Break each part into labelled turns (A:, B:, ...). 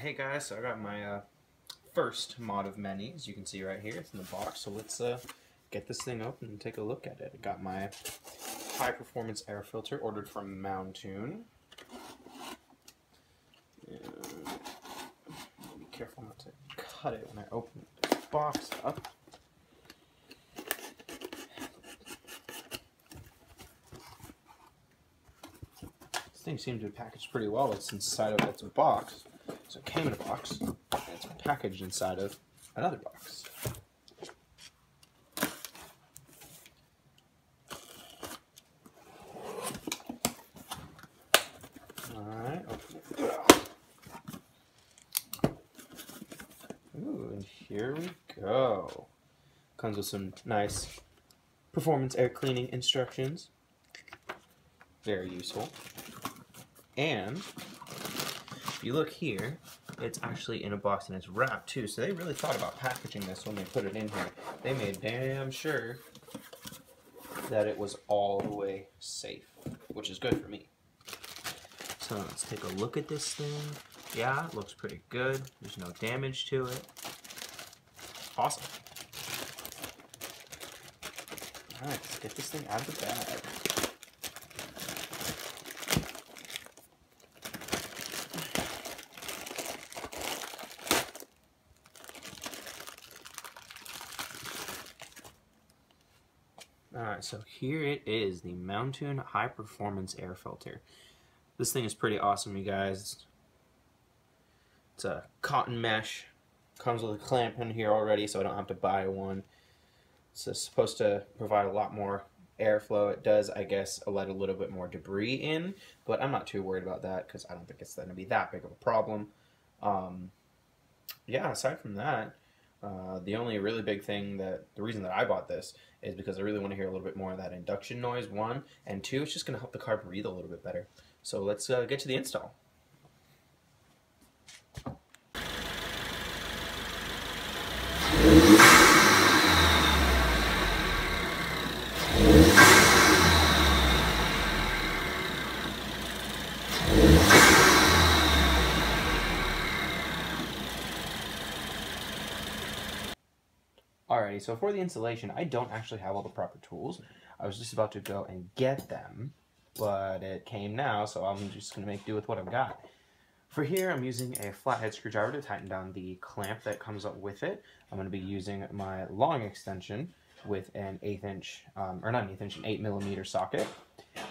A: Hey guys, so I got my first mod of many, as you can see right here. It's in the box, so let's get this thing open and take a look at it. I got my high-performance air filter ordered from Mountune. And be careful not to cut it when I open the box up. This thing seems to be packaged pretty well. It's inside of its box. So it came in a box, and it's packaged inside of another box. Alright, open it. Ooh, and here we go. Comes with some nice performance air cleaning instructions. Very useful. And if you look here, it's actually in a box and it's wrapped too. So they really thought about packaging this when they put it in here. They made damn sure that it was all the way safe, which is good for me. So let's take a look at this thing. Yeah, it looks pretty good. There's no damage to it. Awesome. Alright, let's get this thing out of the bag. Alright, so here it is, the Mountune High-Performance Air Filter. This thing is pretty awesome, you guys. It's a cotton mesh. Comes with a clamp in here already, so I don't have to buy one. It's supposed to provide a lot more airflow. It does, I guess, let a little bit more debris in, but I'm not too worried about that because I don't think it's going to be that big of a problem. Yeah, aside from that, the only really big thing the reason that I bought this is because I really want to hear a little bit more of that induction noise, one, and two, it's just going to help the car breathe a little bit better. So let's get to the install. Alrighty, so for the installation, I don't actually have all the proper tools. I was just about to go and get them, but it came now, so I'm just going to make do with what I've got. For here, I'm using a flathead screwdriver to tighten down the clamp that comes up with it. I'm going to be using my long extension with an 8-inch, or not an 8-inch, an 8mm socket,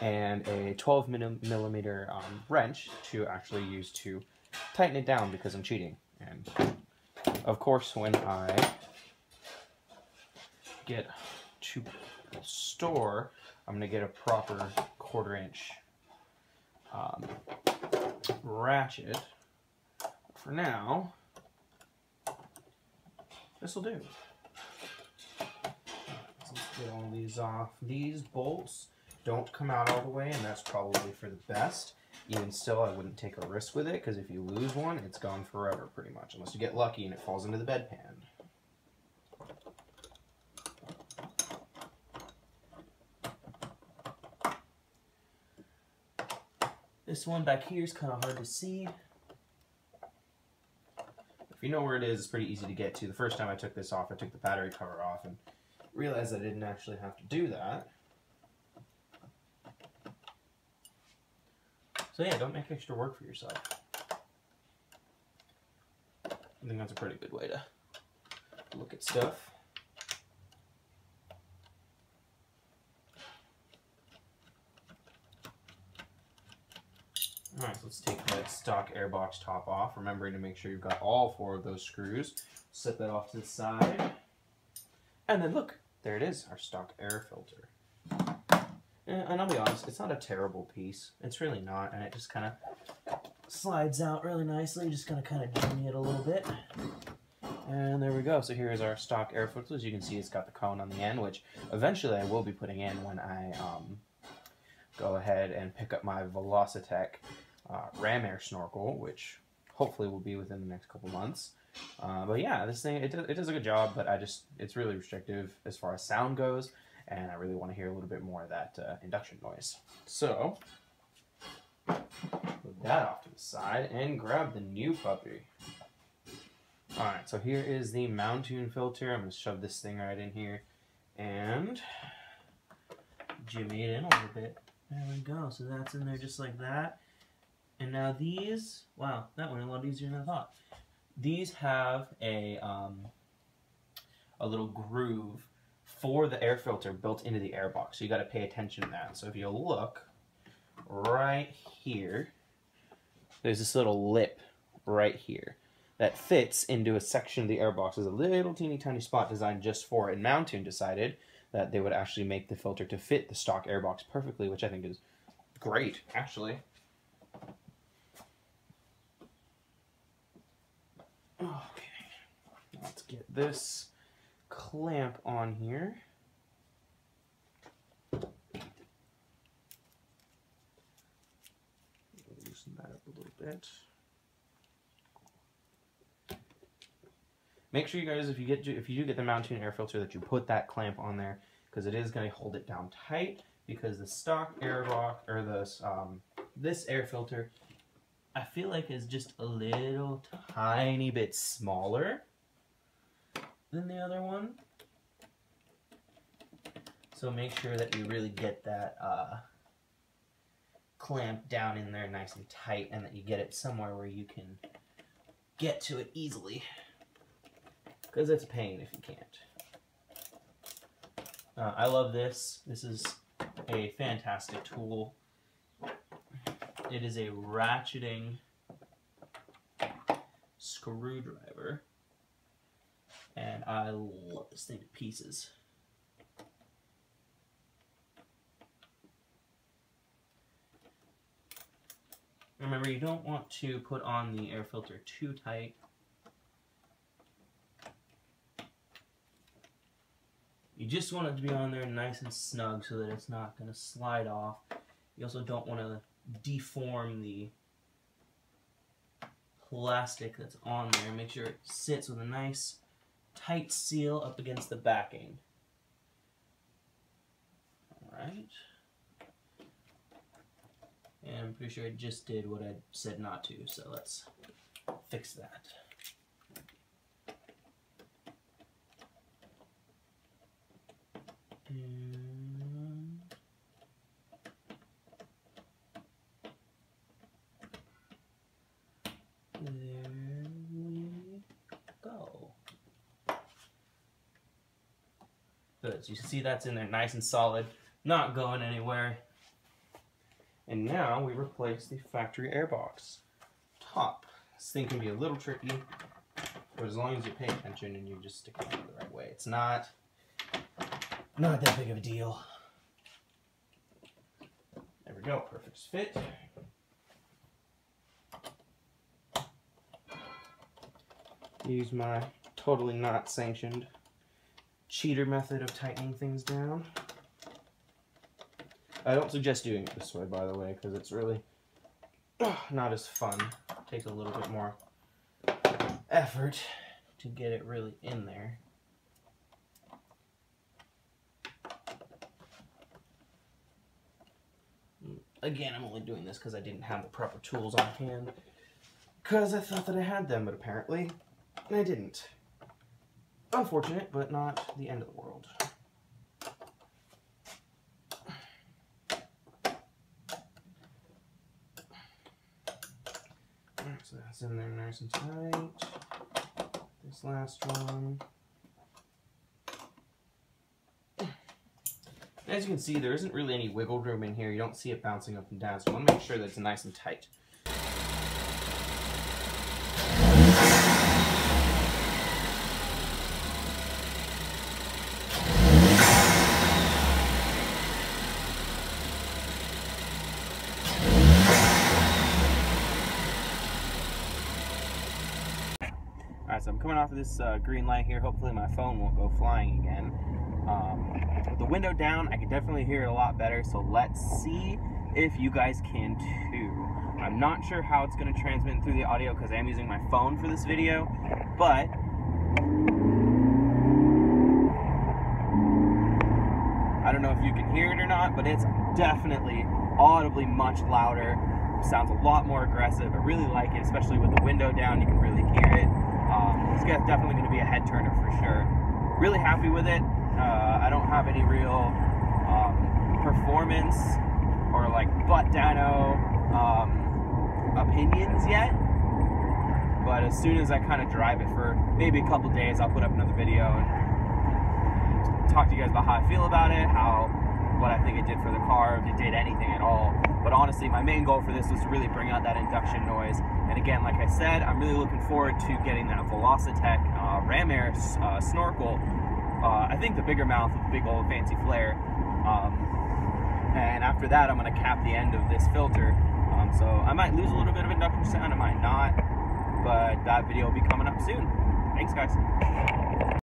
A: and a 12mm wrench to actually use to tighten it down because I'm cheating. And of course, when I get to the store, I'm going to get a proper 1/4-inch ratchet. For now, this will do. Let's get all these off. These bolts don't come out all the way, and that's probably for the best. Even still, I wouldn't take a risk with it, because if you lose one, it's gone forever, pretty much, unless you get lucky and it falls into the bedpan. This one back here is kind of hard to see. If you know where it is, it's pretty easy to get to. The first time I took this off, I took the battery cover off and realized I didn't actually have to do that. So yeah, don't make extra work for yourself. I think that's a pretty good way to look at stuff. Alright, so let's take that stock airbox top off, remembering to make sure you've got all 4 of those screws. Set that off to the side. And then look, there it is, our stock air filter. And I'll be honest, it's not a terrible piece. It's really not, and it just kind of slides out really nicely. Just gonna kind of jimmy it a little bit. And there we go. So here is our stock air filter. As you can see, it's got the cone on the end, which eventually I will be putting in when I go ahead and pick up my Velocitech ram air snorkel, which hopefully will be within the next couple months. But yeah, this thing, it does a good job, but it's really restrictive as far as sound goes, and I really want to hear a little bit more of that induction noise. So, put that off to the side and grab the new puppy. Alright, so here is the Mountune filter. I'm going to shove this thing right in here and jimmy it in a little bit. There we go. So that's in there just like that. And now these, wow, that went a lot easier than I thought. These have a little groove for the air filter built into the air box. So you got to pay attention to that. So if you look right here, there's this little lip right here that fits into a section of the air box. There's a little teeny tiny spot designed just for it. And Mountune decided that they would actually make the filter to fit the stock air box perfectly, which I think is great, actually. Okay, let's get this clamp on here. Loosen that up a little bit. Make sure you guys, if you do get the Mountune air filter, that you put that clamp on there, because it is going to hold it down tight. Because the stock air box, or this air filter, I feel like is just a little tiny bit smaller than the other one. So make sure that you really get that clamp down in there nice and tight, and that you get it somewhere where you can get to it easily. Because it's a pain if you can't. I love this. This is a fantastic tool. It is a ratcheting screwdriver, and I love this thing to pieces. Remember, you don't want to put on the air filter too tight. You just want it to be on there nice and snug so that it's not going to slide off. You also don't want to deform the plastic that's on there. Make sure it sits with a nice tight seal up against the backing. Alright. And I'm pretty sure I just did what I said not to, so let's fix that. And there we go. Good, so you can see that's in there nice and solid, not going anywhere. And now we replace the factory airbox top. This thing can be a little tricky, but as long as you pay attention and you just stick it on the right way, it's not that big of a deal. There we go, perfect fit. Use my totally not sanctioned cheater method of tightening things down. I don't suggest doing it this way, by the way, because it's really not as fun. It takes a little bit more effort to get it really in there. Again, I'm only doing this because I didn't have the proper tools on hand, because I thought that I had them, but apparently I didn't. Unfortunate, but not the end of the world. So that's in there nice and tight. This last one. As you can see, there isn't really any wiggle room in here. You don't see it bouncing up and down, so I want to make sure that it's nice and tight. Alright, so I'm coming off of this green light here. Hopefully my phone won't go flying again. With the window down, I can definitely hear it a lot better, so let's see if you guys can too. I'm not sure how it's going to transmit through the audio because I am using my phone for this video, but I don't know if you can hear it or not, but it's definitely audibly much louder Sounds a lot more aggressive. I really like it, especially with the window down. You can really hear it. It's definitely going to be a head turner for sure. Really happy with it. I don't have any real performance or like butt dyno opinions yet, but as soon as I kind of drive it for maybe a couple days, I'll put up another video and talk to you guys about how I feel about it, what I think it did for the car, if it did anything at all. But honestly, my main goal for this was to really bring out that induction noise. And again, like I said, I'm really looking forward to getting that Velocitech Ram Air snorkel. I think the bigger mouth with the big old fancy flare. And after that, I'm going to cap the end of this filter. So I might lose a little bit of induction sound, I might not. But that video will be coming up soon. Thanks, guys.